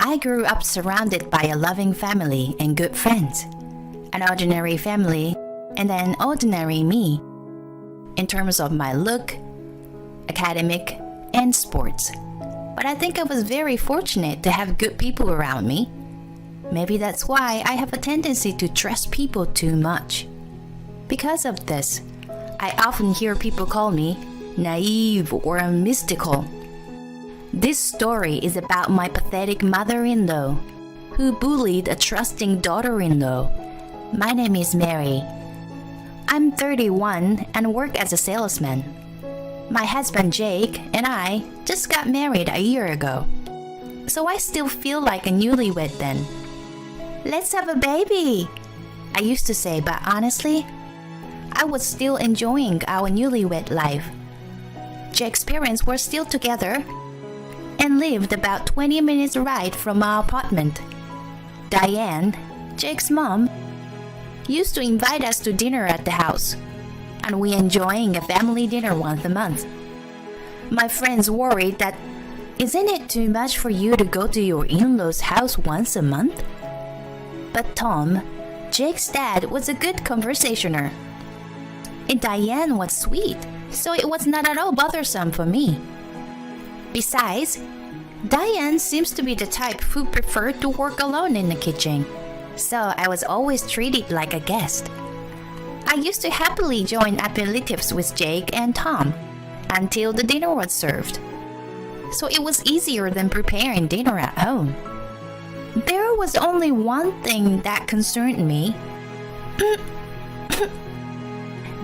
I grew up surrounded by a loving family and good friends. An ordinary family and an ordinary me. In terms of my look, academic, and sports. But I think I was very fortunate to have good people around me. Maybe that's why I have a tendency to trust people too much. Because of this, I often hear people call me naive or mystical. This story is about my pathetic mother-in-law, who bullied a trusting daughter-in-law. My name is Mary. I'm 31 and work as a salesman. My husband Jake and I just got married a year ago, so I still feel like a newlywed then. Let's have a baby, I used to say, but honestly, I was still enjoying our newlywed life. Jake's parents were still together and lived about 20 minutes ride from our apartment. Diane, Jake's mom, used to invite us to dinner at the house, and we enjoying a family dinner once a month. My friends worried that, isn't it too much for you to go to your in-laws' house once a month? But Tom, Jake's dad, was a good conversationer. And Diane was sweet, so it was not at all bothersome for me. Besides, Diane seems to be the type who preferred to work alone in the kitchen, so I was always treated like a guest. I used to happily join aperitifs with Jake and Tom until the dinner was served. So it was easier than preparing dinner at home. There was only one thing that concerned me.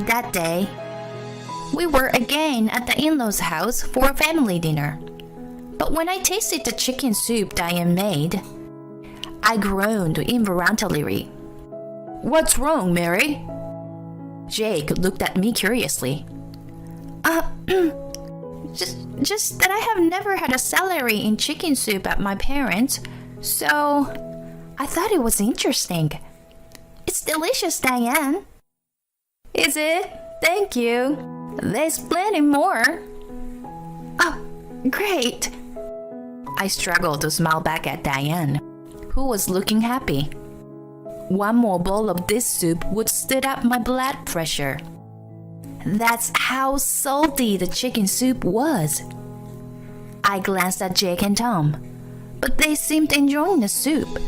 That day, we were again at the in-laws' house for a family dinner. But when I tasted the chicken soup Diane made, I groaned involuntarily. "What's wrong, Mary?" Jake looked at me curiously. Just that I have never had a celery in chicken soup at my parents', so I thought it was interesting. It's delicious, Diane. Is it? Thank you. There's plenty more. Oh, great. I struggled to smile back at Diane, who was looking happy. One more bowl of this soup would stir up my blood pressure. That's how salty the chicken soup was. I glanced at Jake and Tom, but they seemed enjoying the soup.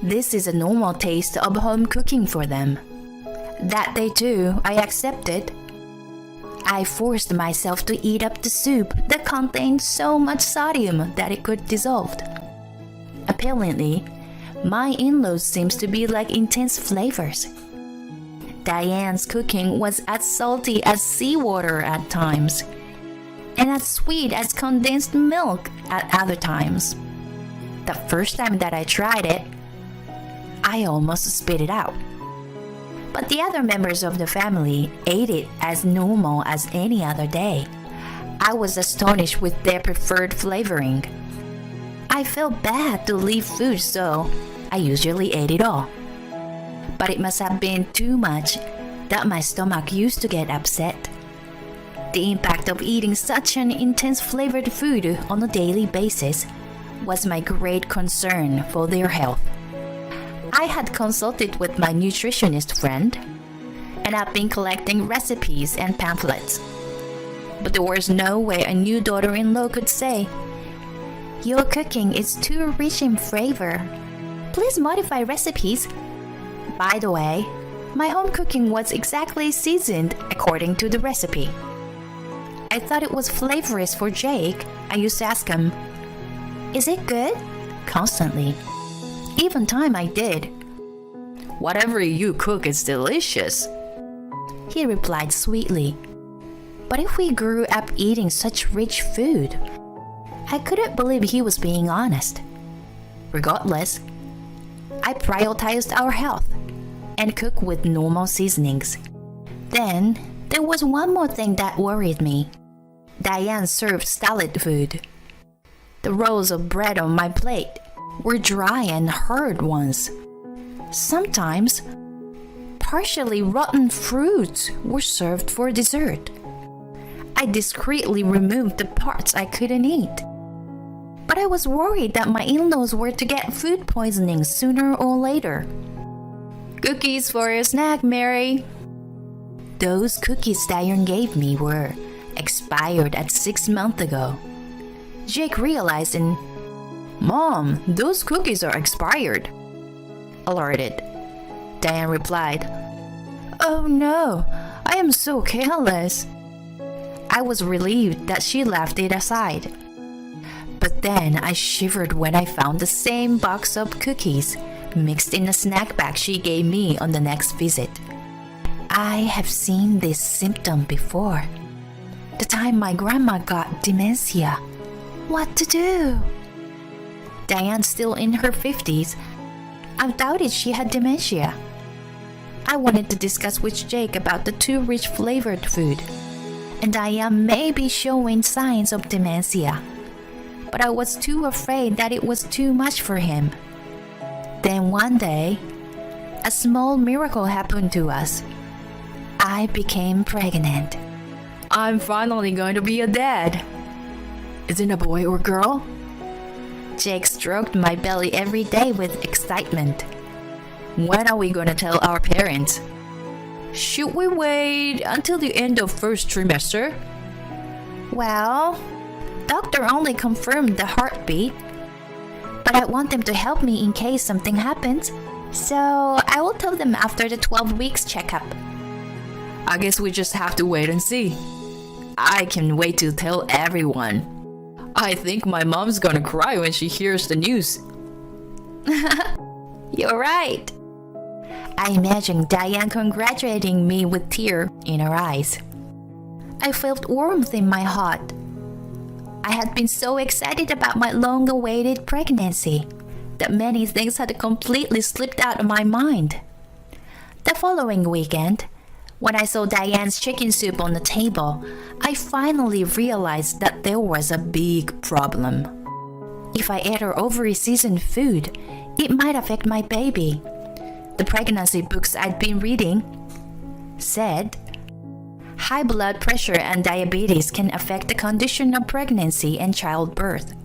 This is a normal taste of home cooking for them. That day too, I accepted. I forced myself to eat up the soup that contained so much sodium that it could dissolve. Apparently, my in-laws seems to be like intense flavors. Diane's cooking was as salty as seawater at times, and as sweet as condensed milk at other times. The first time that I tried it, I almost spit it out. But the other members of the family ate it as normal as any other day. I was astonished with their preferred flavoring. I felt bad to leave food, so I usually ate it all. But it must have been too much that my stomach used to get upset. The impact of eating such an intense flavored food on a daily basis was my great concern for their health. I had consulted with my nutritionist friend, and I've been collecting recipes and pamphlets. But there was no way a new daughter-in-law could say, "Your cooking is too rich in flavor. Please modify recipes." By the way, my home cooking was exactly seasoned according to the recipe. I thought it was flavorous for Jake. I used to ask him, "Is it good?" constantly. Even time I did. "Whatever you cook is delicious," he replied sweetly. But if we grew up eating such rich food, I couldn't believe he was being honest. Regardless, I prioritized our health and cooked with normal seasonings. Then, there was one more thing that worried me. Diane served solid food. The rolls of bread on my plate were dry and hard ones. Sometimes, partially rotten fruits were served for dessert. I discreetly removed the parts I couldn't eat. but I was worried that my in-laws were to get food poisoning sooner or later. Cookies for your snack, Mary. Those cookies Diane gave me were expired at 6 months ago. Jake realized and, Mom, those cookies are expired, alerted. Diane replied, Oh no, I am so careless. I was relieved that she left it aside. But then I shivered when I found the same box of cookies mixed in a snack bag she gave me on the next visit. I have seen this symptom before. The time my grandma got dementia. What to do? Diane's still in her 50s. I doubted she had dementia. I wanted to discuss with Jake about the too rich flavored food, and Diane may be showing signs of dementia. But I was too afraid that it was too much for him. Then one day, a small miracle happened to us. I became pregnant. I'm finally going to be a dad. Is it a boy or girl? Jake stroked my belly every day with excitement. When are we going to tell our parents? Should we wait until the end of first trimester? Well, doctor only confirmed the heartbeat, but I want them to help me in case something happens, so I will tell them after the 12 weeks checkup. I guess we just have to wait and see. I can't wait to tell everyone. I think my mom's gonna cry when she hears the news. You're right. I imagine Diane congratulating me with tears in her eyes. I felt warmth in my heart. I had been so excited about my long-awaited pregnancy that many things had completely slipped out of my mind. The following weekend, when I saw Diane's chicken soup on the table, I finally realized that there was a big problem. If I ate her ovary-seasoned food, it might affect my baby. The pregnancy books I'd been reading said high blood pressure and diabetes can affect the condition of pregnancy and childbirth.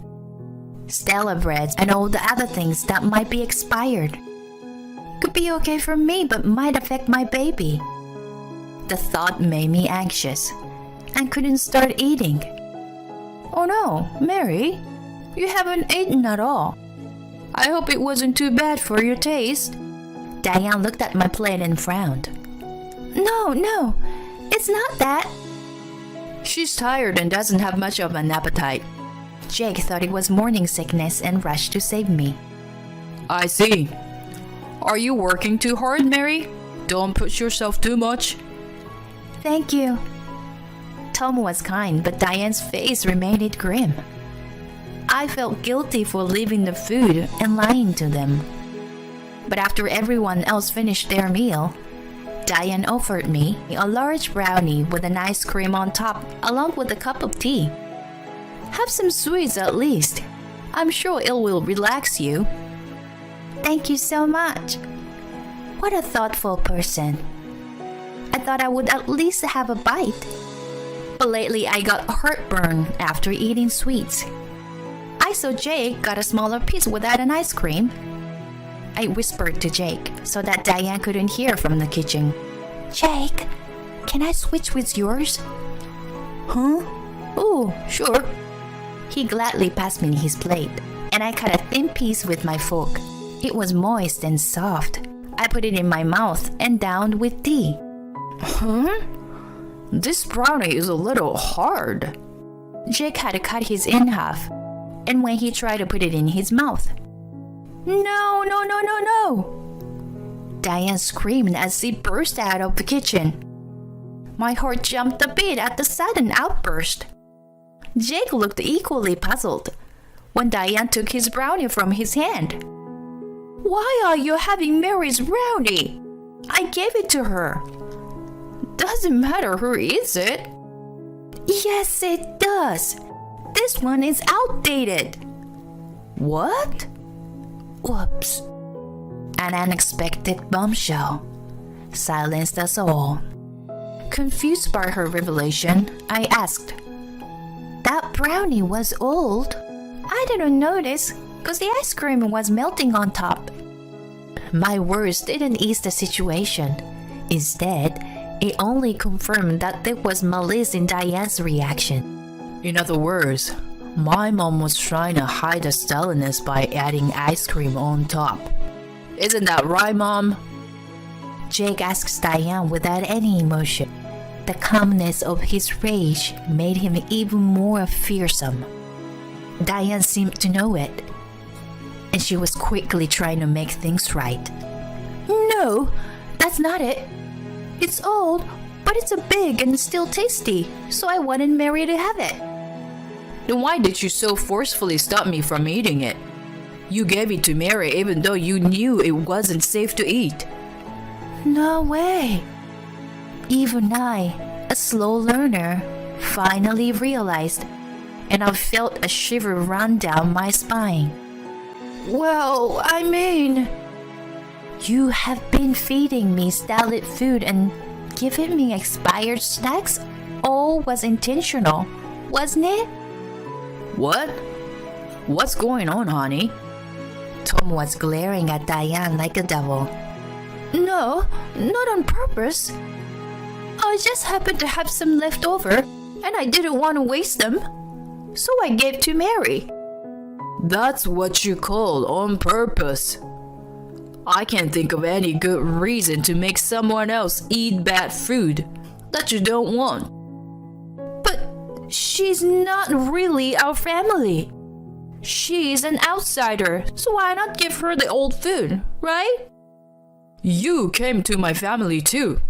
Stella breads and all the other things that might be expired could be okay for me but might affect my baby. The thought made me anxious and couldn't start eating. Oh no, Mary, you haven't eaten at all. I hope it wasn't too bad for your taste. Diane looked at my plate and frowned. No, it's not that. She's tired and doesn't have much of an appetite. Jake thought it was morning sickness and rushed to save me. I see. Are you working too hard, Mary? Don't push yourself too much. Thank you. Tom was kind, but Diane's face remained grim. I felt guilty for leaving the food and lying to them. But after everyone else finished their meal, Diane offered me a large brownie with an ice cream on top, along with a cup of tea. Have some sweets at least. I'm sure it will relax you. Thank you so much. What a thoughtful person. I thought I would at least have a bite. But lately I got heartburn after eating sweets. I saw Jake got a smaller piece without an ice cream. I whispered to Jake so that Diane couldn't hear from the kitchen. Jake, can I switch with yours? Huh? Oh, sure. He gladly passed me his plate, and I cut a thin piece with my fork. It was moist and soft. I put it in my mouth and downed with tea. Huh? This brownie is a little hard. Jake had to cut his in half, and when he tried to put it in his mouth, No! Diane screamed as she burst out of the kitchen. My heart jumped a bit at the sudden outburst. Jake looked equally puzzled when Diane took his brownie from his hand. Why are you having Mary's brownie? I gave it to her. Doesn't matter who eats it. Yes, it does. This one is outdated. What? Whoops. An unexpected bombshell silenced us all. Confused by her revelation, I asked, That brownie was old. I didn't notice because the ice cream was melting on top. My words didn't ease the situation. Instead, it only confirmed that there was malice in Diane's reaction. In other words, my mom was trying to hide the stubbornness by adding ice cream on top. Isn't that right, Mom? Jake asks Diane without any emotion. The calmness of his rage made him even more fearsome. Diane seemed to know it, and she was quickly trying to make things right. No, that's not it. It's old, but it's big and still tasty, so I wanted Mary to have it. Then why did you so forcefully stop me from eating it? You gave it to Mary even though you knew it wasn't safe to eat. No way. Even I, a slow learner, finally realized, and I felt a shiver run down my spine. Well, I mean, you have been feeding me stale food and giving me expired snacks. All was intentional, wasn't it? What? What's going on, honey? Tom was glaring at Diane like a devil. No, not on purpose. I just happened to have some left over, and I didn't want to waste them. So I gave to Mary. That's what you call on purpose. I can't think of any good reason to make someone else eat bad food that you don't want. But she's not really our family. She's an outsider, so why not give her the old food, right? You came to my family too,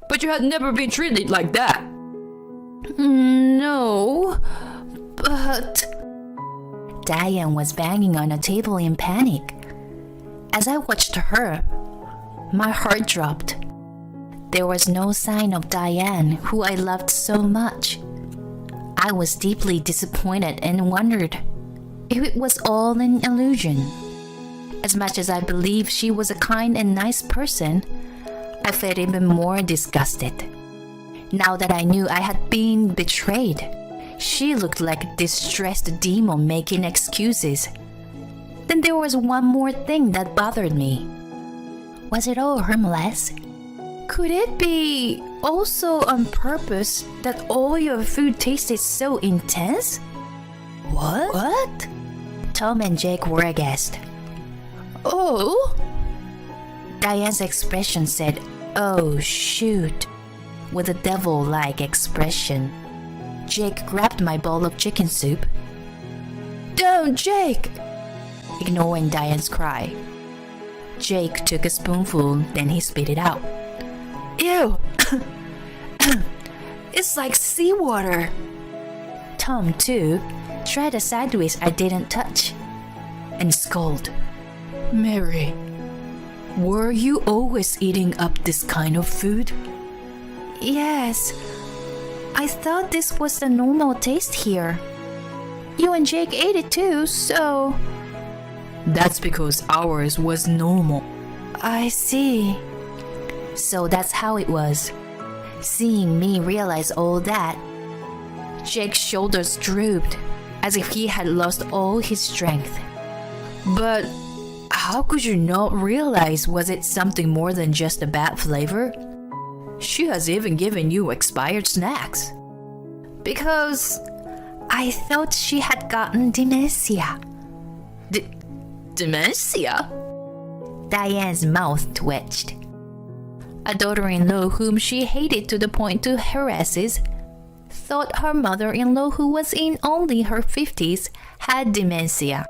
but you had never been treated like that. No, but... Diane was banging on a table in panic. As I watched her, my heart dropped. There was no sign of Diane, who I loved so much. I was deeply disappointed and wondered if it was all an illusion. As much as I believed she was a kind and nice person, I felt even more disgusted. Now that I knew I had been betrayed, she looked like a distressed demon making excuses. Then there was one more thing that bothered me. Was it all harmless? Could it be also on purpose that all your food tasted so intense? What? Tom and Jake were aghast. Oh? Diane's expression said, "Oh, shoot," with a devil-like expression. Jake grabbed my bowl of chicken soup. Don't, Jake! Ignoring Diane's cry. Jake took a spoonful, then he spit it out. Ew! It's like seawater. Tom, too, tried a sandwich I didn't touch and scolded. Mary, were you always eating up this kind of food? Yes. I thought this was the normal taste here. You and Jake ate it too, so... That's because ours was normal. I see. So that's how it was. Seeing me realize all that, Jake's shoulders drooped as if he had lost all his strength. But how could you not realize was it something more than just a bad flavor? She has even given you expired snacks. Because I thought she had gotten dementia. Dementia? Diane's mouth twitched. A daughter-in-law whom she hated to the point to harasses thought her mother-in-law, who was in only her 50s, had dementia,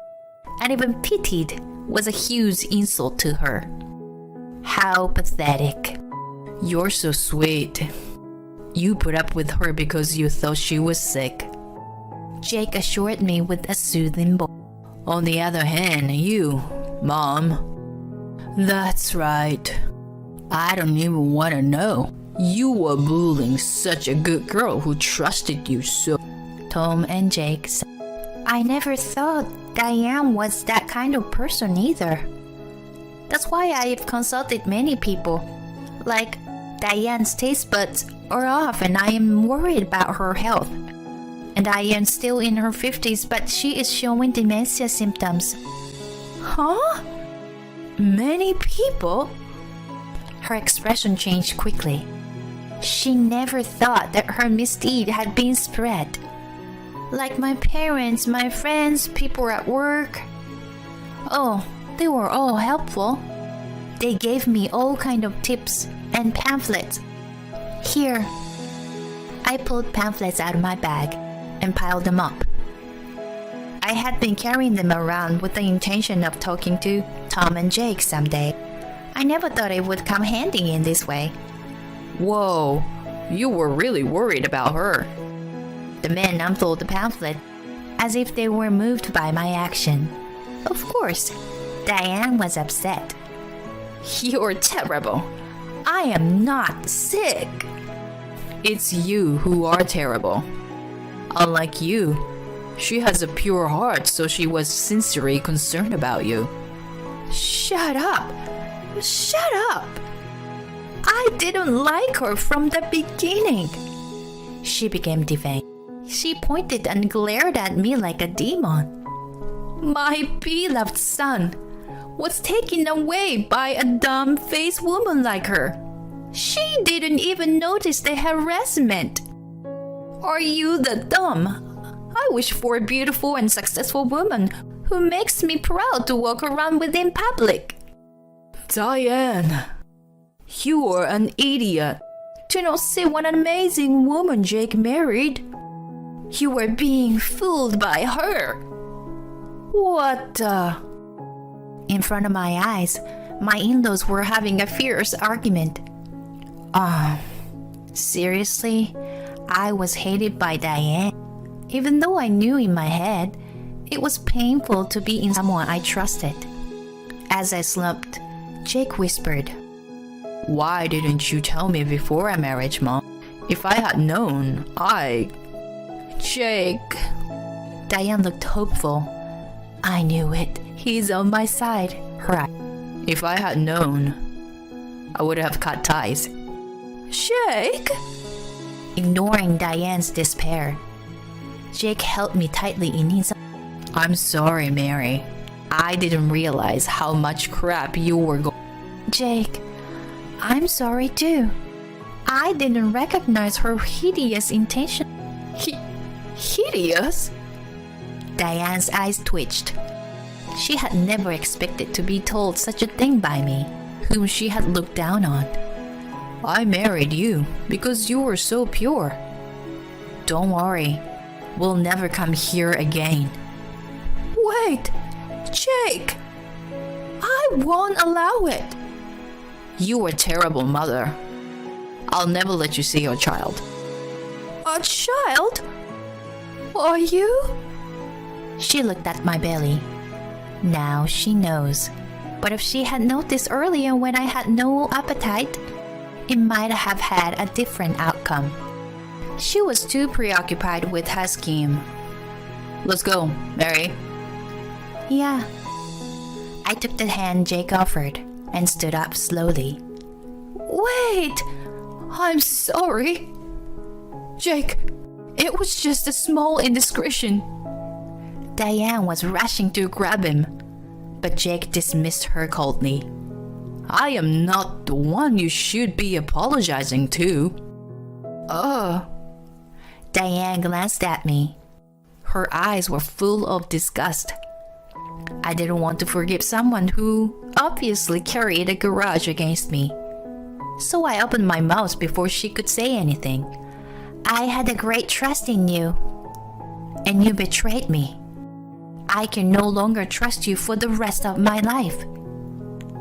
and even pitied was a huge insult to her. How pathetic. You're so sweet. You put up with her because you thought she was sick. Jake assured me with a soothing voice. On the other hand, you, Mom. That's right. I don't even want to know. You were bullying such a good girl who trusted you so. Tom and Jake said. I never thought Diane was that kind of person either. That's why I've consulted many people. Like, Diane's taste buds are off and I am worried about her health. And Diane's still in her 50s, but she is showing dementia symptoms. Huh? Many people? Her expression changed quickly. She never thought that her misdeed had been spread. Like my parents, my friends, people at work. Oh, they were all helpful. They gave me all kind of tips and pamphlets. Here. I pulled pamphlets out of my bag and piled them up. I had been carrying them around with the intention of talking to Tom and Jake someday. I never thought it would come handy in this way. Whoa, you were really worried about her. The men unfolded the pamphlet as if they were moved by my action. Of course, Diane was upset. You're terrible. I am not sick. It's you who are terrible. Unlike you, she has a pure heart, so she was sincerely concerned about you. Shut up! Shut up! I didn't like her from the beginning. She became defiant. She pointed and glared at me like a demon. My beloved son was taken away by a dumb-faced woman like her. She didn't even notice the harassment. Are you the dumb? I wish for a beautiful and successful woman who makes me proud to walk around with in public. Diane, you are an idiot. Do not see what an amazing woman Jake married. You were being fooled by her. What the? In front of my eyes, my in-laws were having a fierce argument. Seriously? I was hated by Diane. Even though I knew in my head, it was painful to be in someone I trusted. As I slumped, Jake whispered, Why didn't you tell me before our marriage, Mom? If I had known, Jake. Diane looked hopeful. I knew it. He's on my side. Her. If I had known, I would have cut ties. Jake? Ignoring Diane's despair, Jake held me tightly in his arms. I'm sorry, Mary. I didn't realize how much crap you were going. Jake, I'm sorry too. I didn't recognize her hideous intention. Hideous? Diane's eyes twitched. She had never expected to be told such a thing by me, whom she had looked down on. I married you because you were so pure. Don't worry, we'll never come here again. Wait, Jake! I won't allow it. You a terrible mother. I'll never let you see your child. A child? Are you? She looked at my belly. Now she knows. But if she had noticed earlier when I had no appetite, it might have had a different outcome. She was too preoccupied with her scheme. Let's go, Mary. Yeah. I took the hand Jake offered and stood up slowly. Wait! I'm sorry. Jake, it was just a small indiscretion. Diane was rushing to grab him, but Jake dismissed her coldly. I am not the one you should be apologizing to. Diane glanced at me. Her eyes were full of disgust. I didn't want to forgive someone who obviously carried a grudge against me. So I opened my mouth before she could say anything. I had a great trust in you, and you betrayed me. I can no longer trust you for the rest of my life.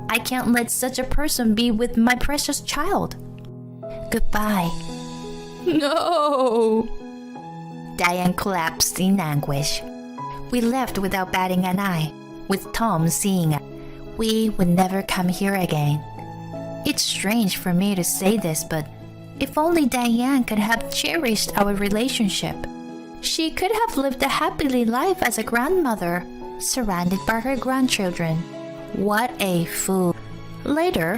I can't let such a person be with my precious child. Goodbye. No! Diane collapsed in anguish. We left without batting an eye, with Tom seeing it. We would never come here again. It's strange for me to say this, but if only Diane could have cherished our relationship, she could have lived a happy life as a grandmother, surrounded by her grandchildren. What a fool. Later,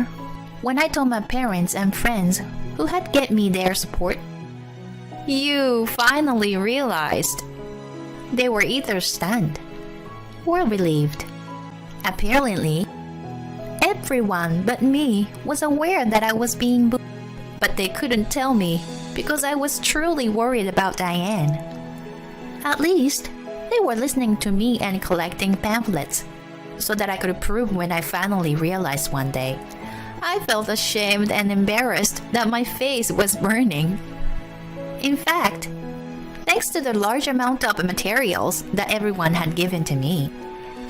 when I told my parents and friends who had given me their support, You finally realized. They were either stunned or relieved. Apparently, everyone but me was aware that I was being bullied, but they couldn't tell me because I was truly worried about Diane. At least, they were listening to me and collecting pamphlets so that I could prove when I finally realized one day. I felt ashamed and embarrassed that my face was burning. In fact, thanks to the large amount of materials that everyone had given to me,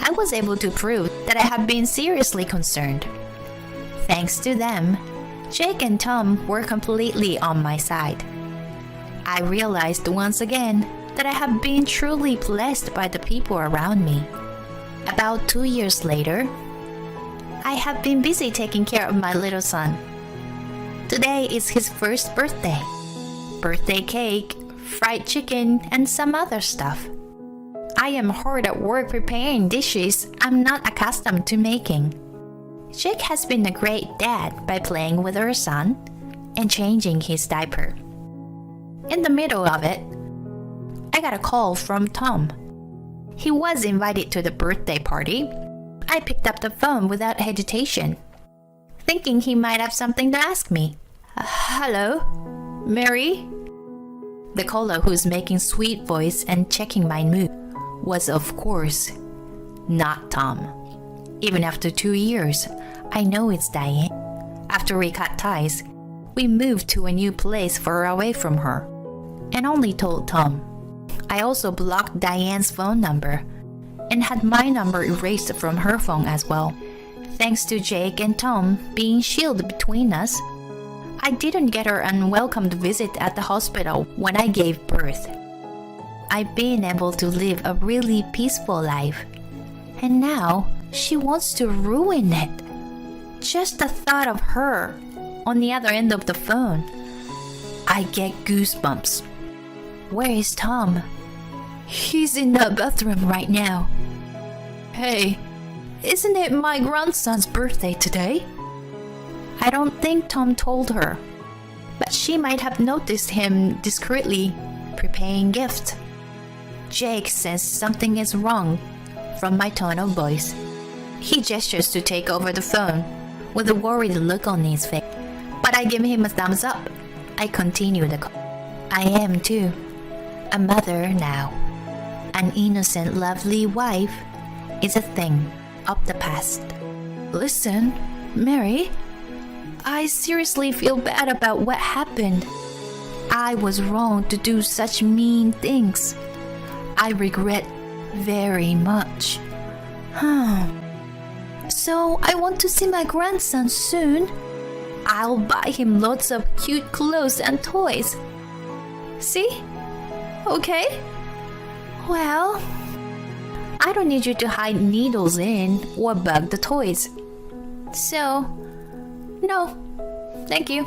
I was able to prove that I had been seriously concerned. Thanks to them, Jake and Tom were completely on my side. I realized once again that I have been truly blessed by the people around me. About 2 years later, I have been busy taking care of my little son. Today is his first birthday. Birthday cake, fried chicken, and some other stuff. I am hard at work preparing dishes I'm not accustomed to making. Jake has been a great dad by playing with our son and changing his diaper. In the middle of it, I got a call from Tom. He was invited to the birthday party. I picked up the phone without hesitation, thinking he might have something to ask me. Hello, Mary? The caller, who's making sweet voice and checking my mood, was of course not Tom. Even after 2 years, I know it's Diane. After we cut ties, we moved to a new place far away from her and only told Tom. I also blocked Diane's phone number and had my number erased from her phone as well. Thanks to Jake and Tom being shielded between us, I didn't get her unwelcomed visit at the hospital when I gave birth. I've been able to live a really peaceful life, and now she wants to ruin it. Just the thought of her on the other end of the phone, I get goosebumps. Where is Tom? He's in the bathroom right now. Hey, isn't it my grandson's birthday today? I don't think Tom told her, but she might have noticed him discreetly preparing gifts. Jake says something is wrong from my tone of voice. He gestures to take over the phone with a worried look on his face, but I give him a thumbs up. I continue the call. I am too, a mother now. An innocent, lovely wife is a thing of the past. Listen, Mary, I seriously feel bad about what happened. I was wrong to do such mean things. I regret very much. So I want to see my grandson soon. I'll buy him lots of cute clothes and toys. See? Okay? Well, I don't need you to hide needles in or bug the toys. So, no, thank you.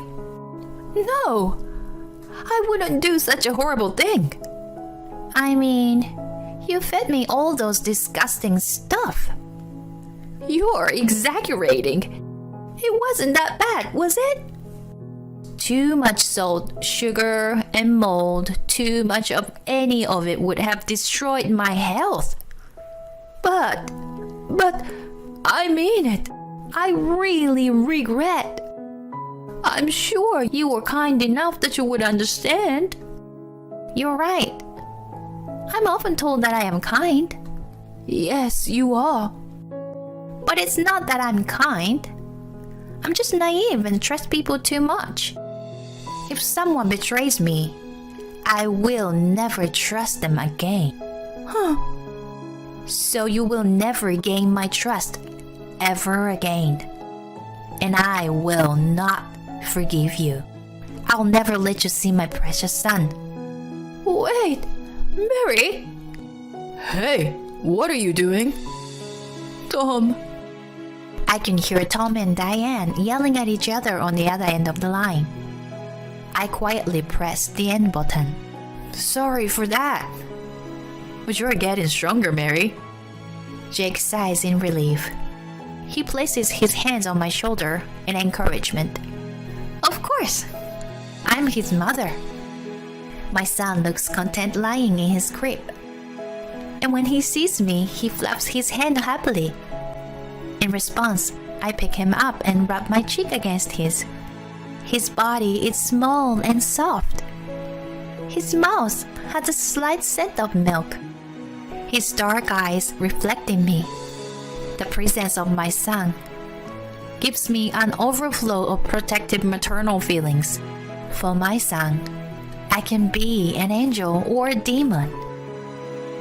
No, I wouldn't do such a horrible thing. I mean, you fed me all those disgusting stuff. You're exaggerating. It wasn't that bad, was it? Too much salt, sugar, and mold, too much of any of it would have destroyed my health. But, I mean it. I really regret. I'm sure you were kind enough that you would understand. You're right. I'm often told that I am kind. Yes, you are. But it's not that I'm kind. I'm just naive and trust people too much. If someone betrays me, I will never trust them again. So you will never gain my trust ever again. And I will not forgive you. I'll never let you see my precious son. Wait, Mary? Hey, what are you doing? Tom. I can hear Tom and Diane yelling at each other on the other end of the line. I quietly pressed the end button. Sorry for that. But you're getting stronger, Mary. Jake sighs in relief. He places his hands on my shoulder in encouragement. Of course. I'm his mother. My son looks content lying in his crib. And when he sees me, he flaps his hand happily. In response, I pick him up and rub my cheek against his. His body is small and soft. His mouth has a slight scent of milk. His dark eyes reflecting me. The presence of my son gives me an overflow of protective maternal feelings. For my son, I can be an angel or a demon.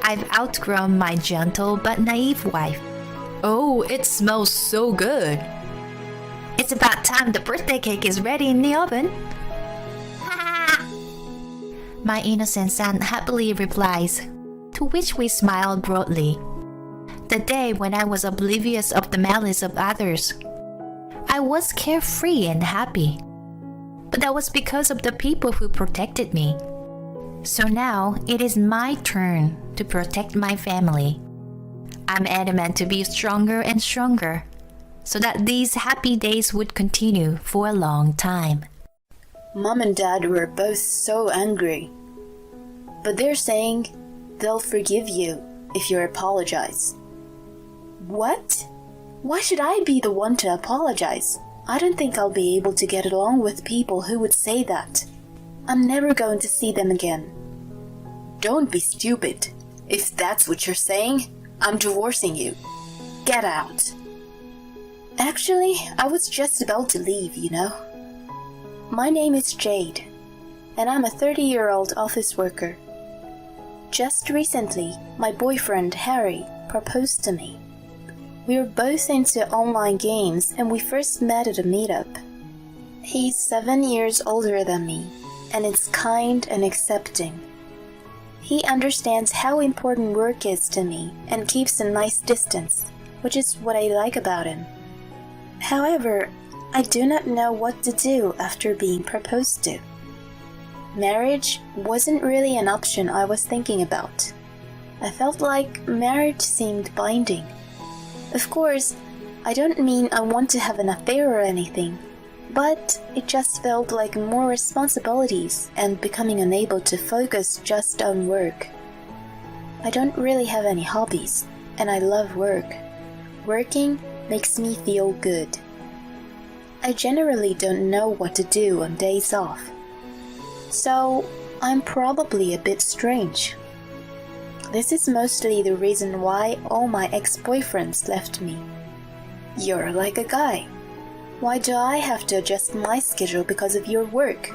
I've outgrown my gentle but naive wife. Oh, it smells so good. It's about time the birthday cake is ready in the oven. My innocent son happily replies, to which we smile broadly. The day when I was oblivious of the malice of others, I was carefree and happy. But that was because of the people who protected me. So now it is my turn to protect my family. I'm adamant to be stronger and stronger, so that these happy days would continue for a long time. Mom and Dad were both so angry. But they're saying they'll forgive you if you apologize. What? Why should I be the one to apologize? I don't think I'll be able to get along with people who would say that. I'm never going to see them again. Don't be stupid. If that's what you're saying, I'm divorcing you. Get out. Actually, I was just about to leave, you know. My name is Jade, and I'm a 30-year-old office worker. Just recently, my boyfriend Harry proposed to me. We were both into online games and we first met at a meetup. He's 7 years older than me, and is kind and accepting. He understands how important work is to me and keeps a nice distance, which is what I like about him. However, I do not know what to do after being proposed to. Marriage wasn't really an option I was thinking about. I felt like marriage seemed binding. Of course, I don't mean I want to have an affair or anything, but it just felt like more responsibilities and becoming unable to focus just on work. I don't really have any hobbies, and I love work. Working makes me feel good. I generally don't know what to do on days off, so I'm probably a bit strange. This is mostly the reason why all my ex-boyfriends left me. You're like a guy. Why do I have to adjust my schedule because of your work?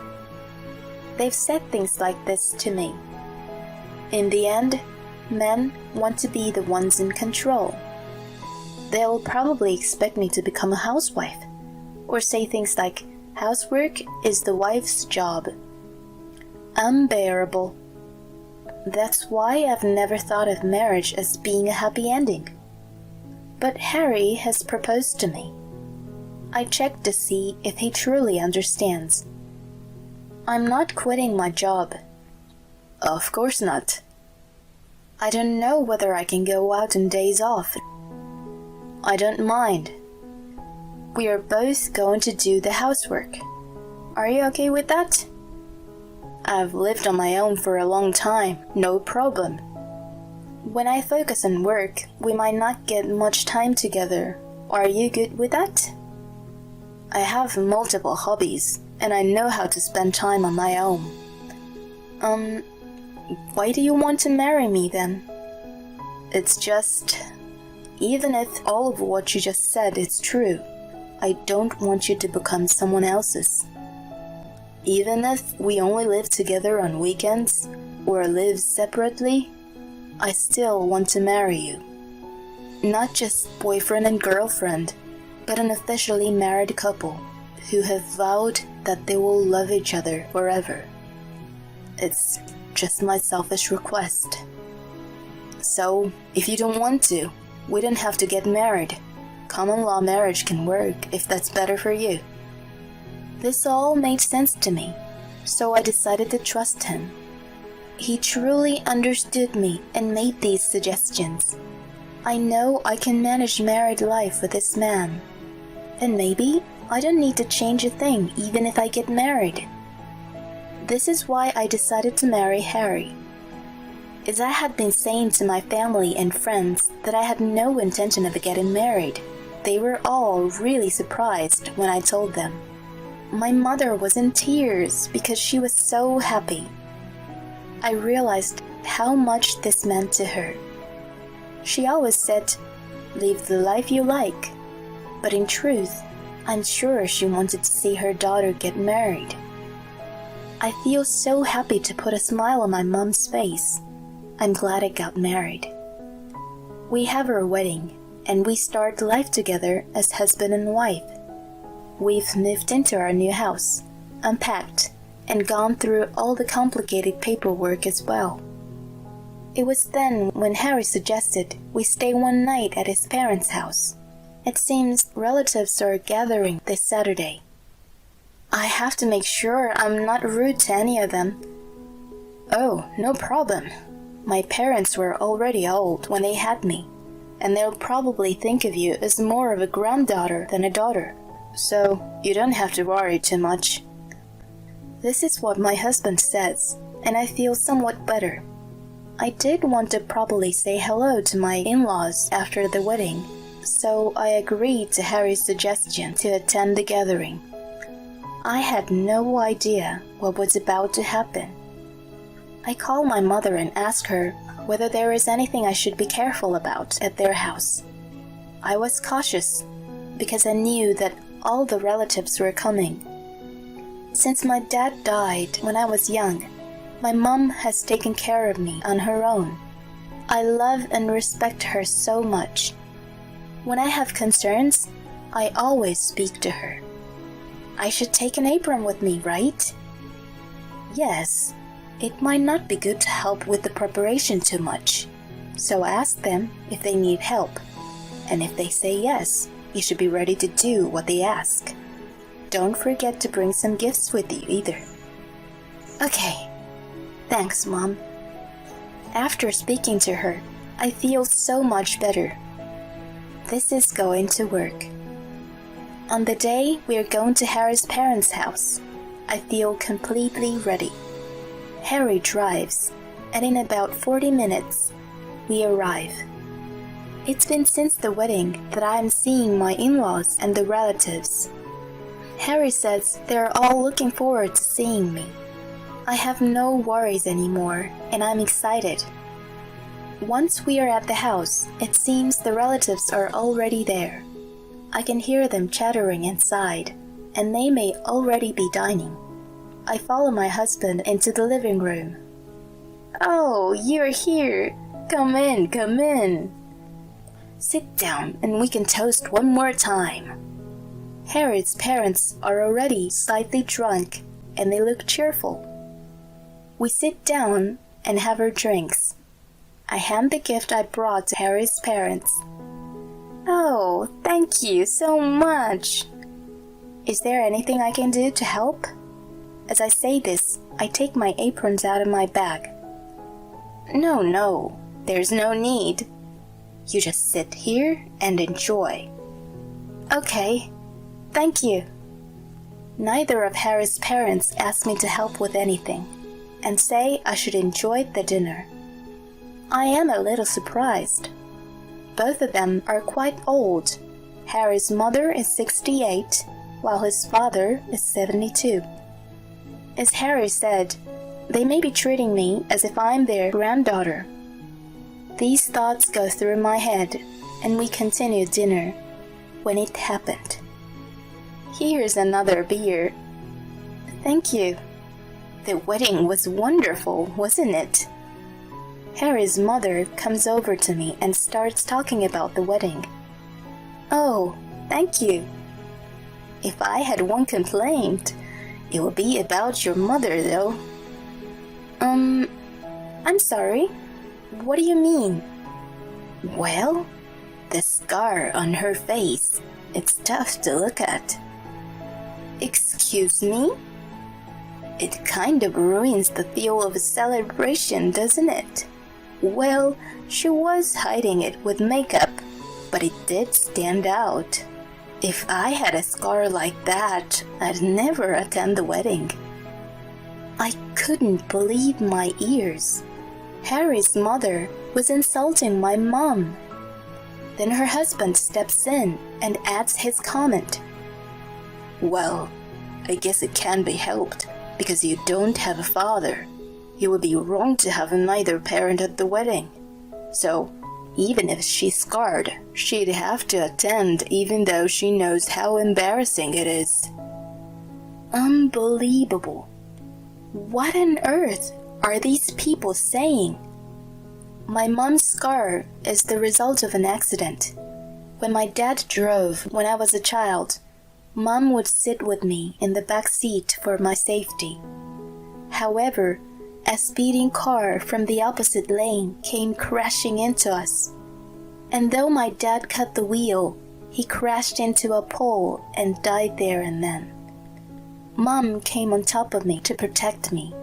They've said things like this to me. In the end, men want to be the ones in control. They'll probably expect me to become a housewife, or say things like, housework is the wife's job. Unbearable. That's why I've never thought of marriage as being a happy ending. But Harry has proposed to me. I checked to see if he truly understands. I'm not quitting my job. Of course not. I don't know whether I can go out on days off. I don't mind. We are both going to do the housework. Are you okay with that? I've lived on my own for a long time, no problem. When I focus on work, we might not get much time together. Are you good with that? I have multiple hobbies, and I know how to spend time on my own. Why do you want to marry me then? It's just, even if all of what you just said is true, I don't want you to become someone else's. Even if we only live together on weekends, or live separately, I still want to marry you. Not just boyfriend and girlfriend, but an officially married couple who have vowed that they will love each other forever. It's just my selfish request. So, if you don't want to, we don't have to get married. Common law marriage can work if that's better for you. This all made sense to me, so I decided to trust him. He truly understood me and made these suggestions. I know I can manage married life with this man. And maybe I don't need to change a thing even if I get married. This is why I decided to marry Harry. As I had been saying to my family and friends that I had no intention of getting married, they were all really surprised when I told them. My mother was in tears because she was so happy. I realized how much this meant to her. She always said, "Live the life you like." But in truth, I'm sure she wanted to see her daughter get married. I feel so happy to put a smile on my mom's face. I'm glad I got married. We have our wedding, and we start life together as husband and wife. We've moved into our new house, unpacked, and gone through all the complicated paperwork as well. It was then when Harry suggested we stay one night at his parents' house. It seems relatives are gathering this Saturday. I have to make sure I'm not rude to any of them. Oh, no problem. My parents were already old when they had me, and they'll probably think of you as more of a granddaughter than a daughter, so you don't have to worry too much. This is what my husband says, and I feel somewhat better. I did want to properly say hello to my in-laws after the wedding, so I agreed to Harry's suggestion to attend the gathering. I had no idea what was about to happen. I called my mother and asked her whether there is anything I should be careful about at their house. I was cautious because I knew that all the relatives were coming. Since my dad died when I was young, my mom has taken care of me on her own. I love and respect her so much. When I have concerns, I always speak to her. I should take an apron with me, right? Yes, it might not be good to help with the preparation too much. So ask them if they need help. And if they say yes, you should be ready to do what they ask. Don't forget to bring some gifts with you either. Okay. Thanks, Mom. After speaking to her, I feel so much better. This is going to work. On the day we are going to Harry's parents' house, I feel completely ready. Harry drives, and in about 40 minutes, we arrive. It's been since the wedding that I am seeing my in-laws and the relatives. Harry says they're all looking forward to seeing me. I have no worries anymore, and I'm excited. Once we are at the house, it seems the relatives are already there. I can hear them chattering inside, and they may already be dining. I follow my husband into the living room. Oh, you're here. Come in, come in. Sit down and we can toast one more time. Harry's parents are already slightly drunk, and they look cheerful. We sit down and have our drinks. I hand the gift I brought to Harry's parents. Oh, thank you so much. Is there anything I can do to help? As I say this, I take my aprons out of my bag. No, there's no need. You just sit here and enjoy. Okay, thank you. Neither of Harry's parents asked me to help with anything, and say I should enjoy the dinner. I am a little surprised. Both of them are quite old. Harry's mother is 68, while his father is 72. As Harry said, they may be treating me as if I'm their granddaughter. These thoughts go through my head, and we continue dinner when it happened. Here's another beer. Thank you. The wedding was wonderful, wasn't it? Harry's mother comes over to me and starts talking about the wedding. Oh, thank you. If I had one complaint, it would be about your mother, though. I'm sorry. What do you mean? Well, the scar on her face. It's tough to look at. Excuse me? It kind of ruins the feel of a celebration, doesn't it? Well, she was hiding it with makeup, but it did stand out. If I had a scar like that, I'd never attend the wedding. I couldn't believe my ears. Harry's mother was insulting my mom. Then her husband steps in and adds his comment. Well, I guess it can be helped because you don't have a father. It would be wrong to have neither parent at the wedding. So, even if she's scarred, she'd have to attend even though she knows how embarrassing it is. Unbelievable. What on earth are these people saying? My mom's scar is the result of an accident. When my dad drove when I was a child, Mom would sit with me in the back seat for my safety. However, a speeding car from the opposite lane came crashing into us. And though my dad cut the wheel, he crashed into a pole and died there and then. Mom came on top of me to protect me,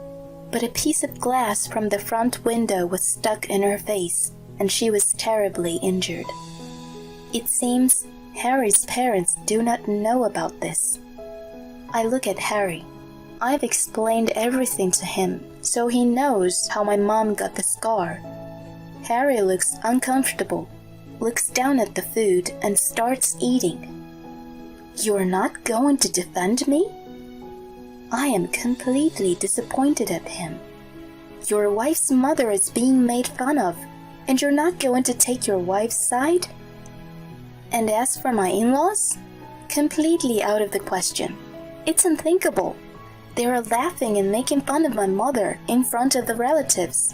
but a piece of glass from the front window was stuck in her face, and she was terribly injured. It seems Harry's parents do not know about this. I look at Harry. I've explained everything to him, so he knows how my mom got the scar. Harry looks uncomfortable, looks down at the food, and starts eating. You're not going to defend me? I am completely disappointed at him. Your wife's mother is being made fun of, and you're not going to take your wife's side? And as for my in-laws? Completely out of the question. It's unthinkable. They are laughing and making fun of my mother in front of the relatives.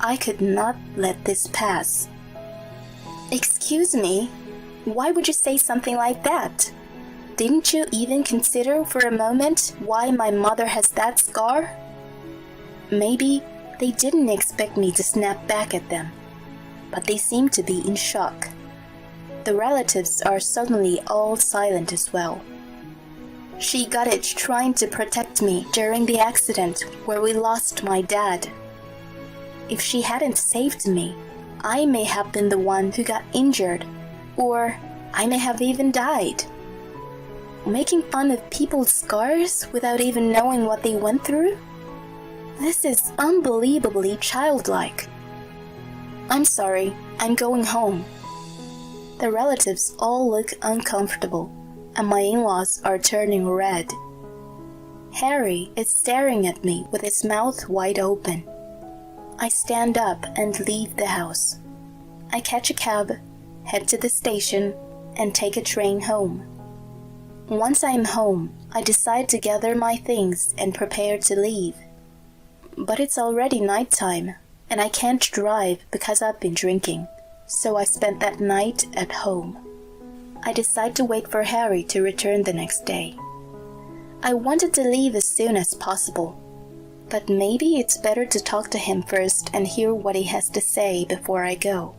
I could not let this pass. Excuse me, why would you say something like that? Didn't you even consider for a moment why my mother has that scar? Maybe they didn't expect me to snap back at them, but they seem to be in shock. The relatives are suddenly all silent as well. She got it trying to protect me during the accident where we lost my dad. If she hadn't saved me, I may have been the one who got injured, or I may have even died. Making fun of people's scars without even knowing what they went through? This is unbelievably childlike. I'm sorry, I'm going home. The relatives all look uncomfortable, and my in-laws are turning red. Harry is staring at me with his mouth wide open. I stand up and leave the house. I catch a cab, head to the station, and take a train home. Once I am home, I decide to gather my things and prepare to leave. But it's already nighttime, and I can't drive because I've been drinking, so I spent that night at home. I decide to wait for Harry to return the next day. I wanted to leave as soon as possible, but maybe it's better to talk to him first and hear what he has to say before I go.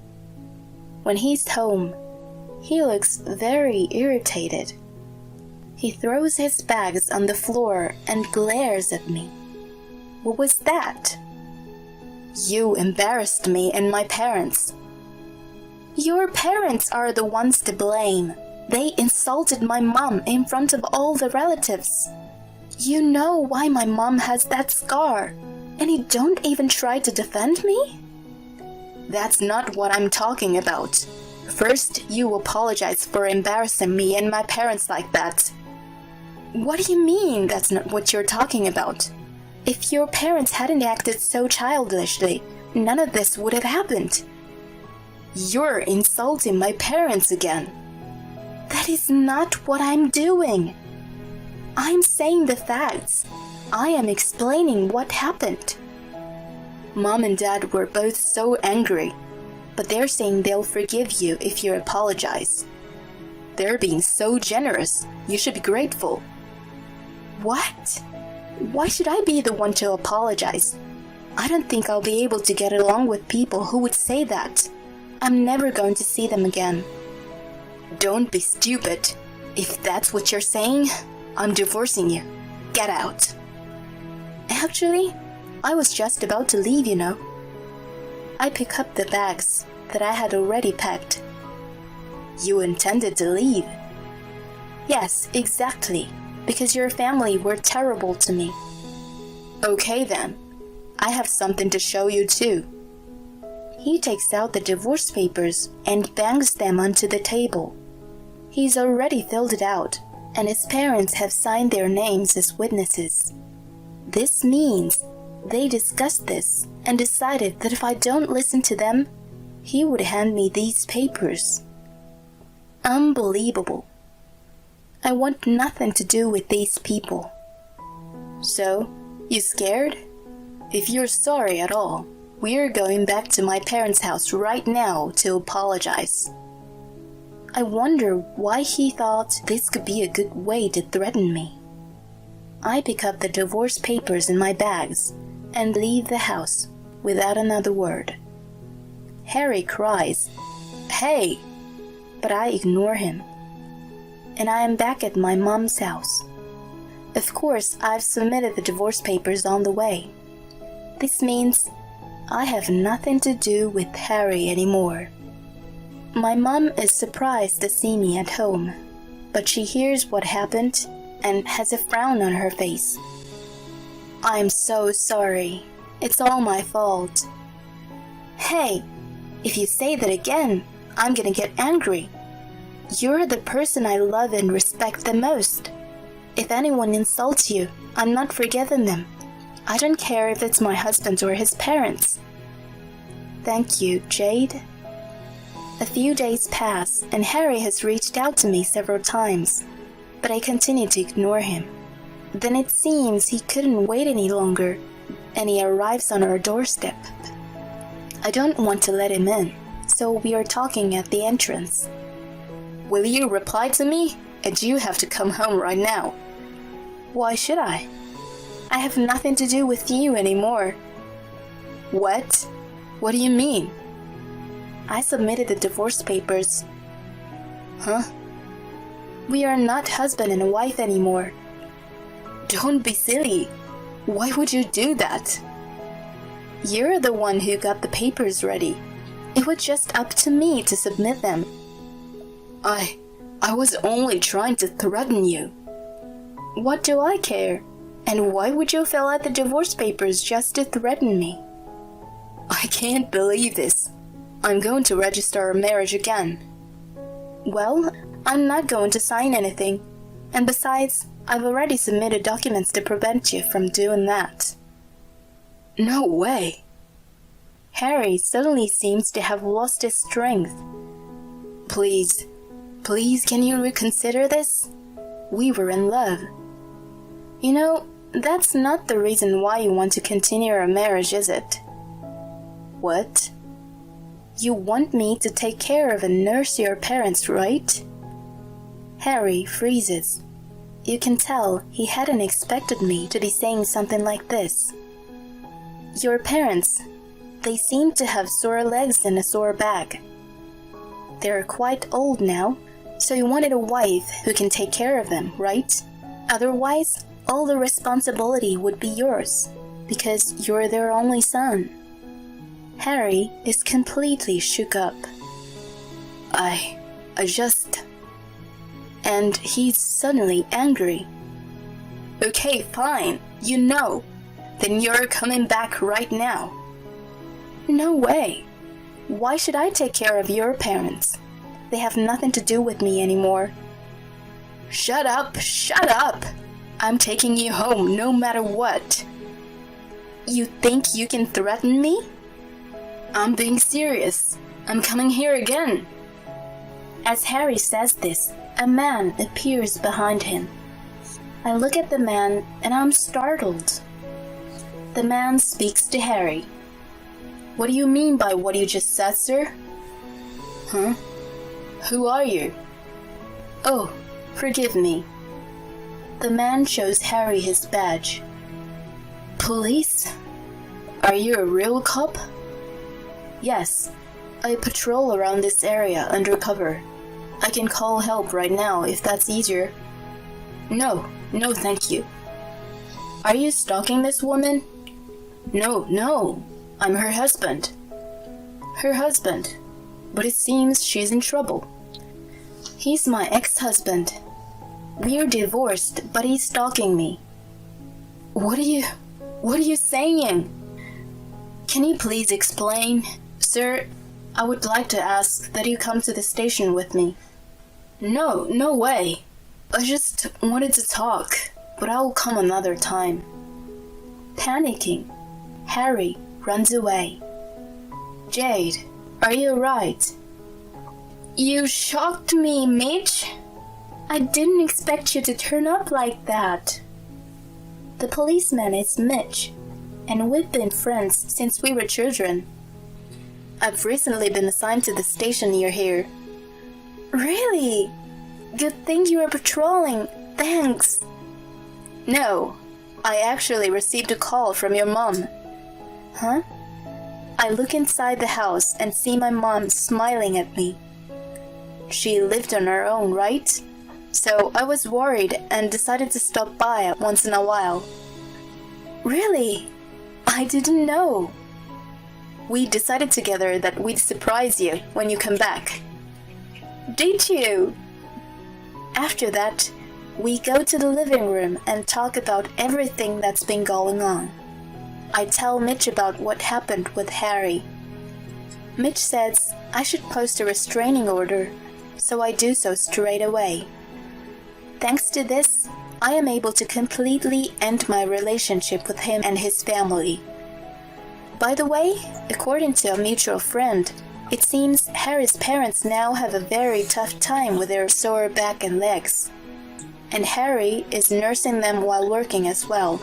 When he's home, he looks very irritated. He throws his bags on the floor and glares at me. What was that? You embarrassed me and my parents. Your parents are the ones to blame. They insulted my mom in front of all the relatives. You know why my mom has that scar, and you don't even try to defend me? That's not what I'm talking about. First, you apologize for embarrassing me and my parents like that. What do you mean that's not what you're talking about? If your parents hadn't acted so childishly, none of this would have happened. You're insulting my parents again. That is not what I'm doing. I'm saying the facts. I am explaining what happened. Mom and Dad were both so angry, but they're saying they'll forgive you if you apologize. They're being so generous. You should be grateful. What? Why should I be the one to apologize? I don't think I'll be able to get along with people who would say that. I'm never going to see them again. Don't be stupid. If that's what you're saying, I'm divorcing you. Get out. Actually, I was just about to leave, you know. I pick up the bags that I had already packed. You intended to leave? Yes, exactly. Because your family were terrible to me. Okay then, I have something to show you too. He takes out the divorce papers and bangs them onto the table. He's already filled it out, and his parents have signed their names as witnesses. This means they discussed this and decided that if I don't listen to them, he would hand me these papers. Unbelievable. I want nothing to do with these people. So, you scared? If you're sorry at all, we're going back to my parents' house right now to apologize. I wonder why he thought this could be a good way to threaten me. I pick up the divorce papers in my bags and leave the house without another word. Harry cries, "Hey!" but I ignore him. And I am back at my mom's house. Of course, I've submitted the divorce papers on the way. This means I have nothing to do with Harry anymore. My mom is surprised to see me at home, but she hears what happened and has a frown on her face. I'm so sorry. It's all my fault. Hey, if you say that again, I'm gonna get angry. You're the person I love and respect the most. If anyone insults you, I'm not forgiving them. I don't care if it's my husband or his parents. Thank you, Jade. A few days pass, and Harry has reached out to me several times, but I continue to ignore him. Then it seems he couldn't wait any longer, and he arrives on our doorstep. I don't want to let him in, so we are talking at the entrance. Will you reply to me? And you have to come home right now. Why should I? I have nothing to do with you anymore. What? What do you mean? I submitted the divorce papers. Huh? We are not husband and wife anymore. Don't be silly. Why would you do that? You're the one who got the papers ready. It was just up to me to submit them. I was only trying to threaten you. What do I care? And why would you fill out the divorce papers just to threaten me? I can't believe this. I'm going to register our marriage again. Well, I'm not going to sign anything. And besides, I've already submitted documents to prevent you from doing that. No way. Harry suddenly seems to have lost his strength. Please, can you reconsider this? We were in love. You know, that's not the reason why you want to continue our marriage, is it? What? You want me to take care of and nurse your parents, right? Harry freezes. You can tell he hadn't expected me to be saying something like this. Your parents, they seem to have sore legs and a sore back. They're quite old now, so you wanted a wife who can take care of them, right? Otherwise, all the responsibility would be yours, because you're their only son. Harry is completely shook up. I just... And he's suddenly angry. Okay, fine, you know. Then you're coming back right now. No way. Why should I take care of your parents? They have nothing to do with me anymore. Shut up! I'm taking you home no matter what. You think you can threaten me? I'm being serious. I'm coming here again. As Harry says this, a man appears behind him. I look at the man and I'm startled. The man speaks to Harry. What do you mean by what you just said, sir? Huh? Who are you? Oh, forgive me. The man shows Harry his badge. Police? Are you a real cop? Yes, I patrol around this area undercover. I can call help right now if that's easier. No, thank you. Are you stalking this woman? No, I'm her husband. Her husband? But it seems she's in trouble. He's my ex-husband. We're divorced, but he's stalking me. What What are you saying? Can you please explain? Sir, I would like to ask that you come to the station with me. No, no way. I just wanted to talk, but I will come another time. Panicking, Harry runs away. Jade, are you alright? You shocked me, Mitch. I didn't expect you to turn up like that. The policeman is Mitch, and we've been friends since we were children. I've recently been assigned to the station near here. Really? Good thing you were patrolling. Thanks. No, I actually received a call from your mom. Huh? I look inside the house and see my mom smiling at me. She lived on her own, right? So I was worried and decided to stop by once in a while. Really? I didn't know. We decided together that we'd surprise you when you come back. Did you? After that, we go to the living room and talk about everything that's been going on. I tell Mitch about what happened with Harry. Mitch says I should post a restraining order, so I do so straight away. Thanks to this, I am able to completely end my relationship with him and his family. By the way, according to a mutual friend, it seems Harry's parents now have a very tough time with their sore back and legs. And Harry is nursing them while working as well.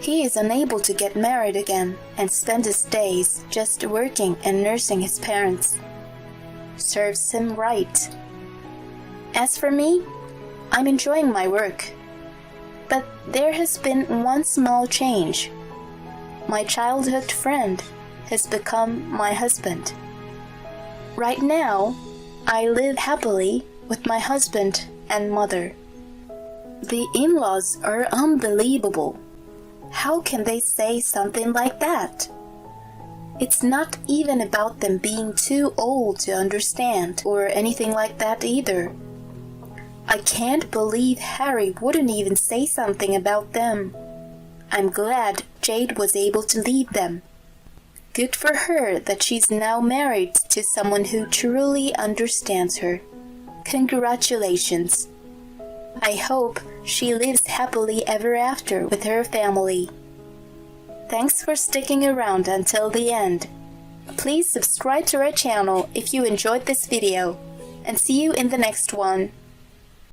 He is unable to get married again and spend his days just working and nursing his parents. Serves him right. As for me, I'm enjoying my work. But there has been one small change. My childhood friend has become my husband. Right now, I live happily with my husband and mother. The in-laws are unbelievable. How can they say something like that? It's not even about them being too old to understand or anything like that either. I can't believe Harry wouldn't even say something about them. I'm glad Jade was able to leave them. Good for her that she's now married to someone who truly understands her. Congratulations. I hope she lives happily ever after with her family. Thanks for sticking around until the end. Please subscribe to our channel if you enjoyed this video, and see you in the next one.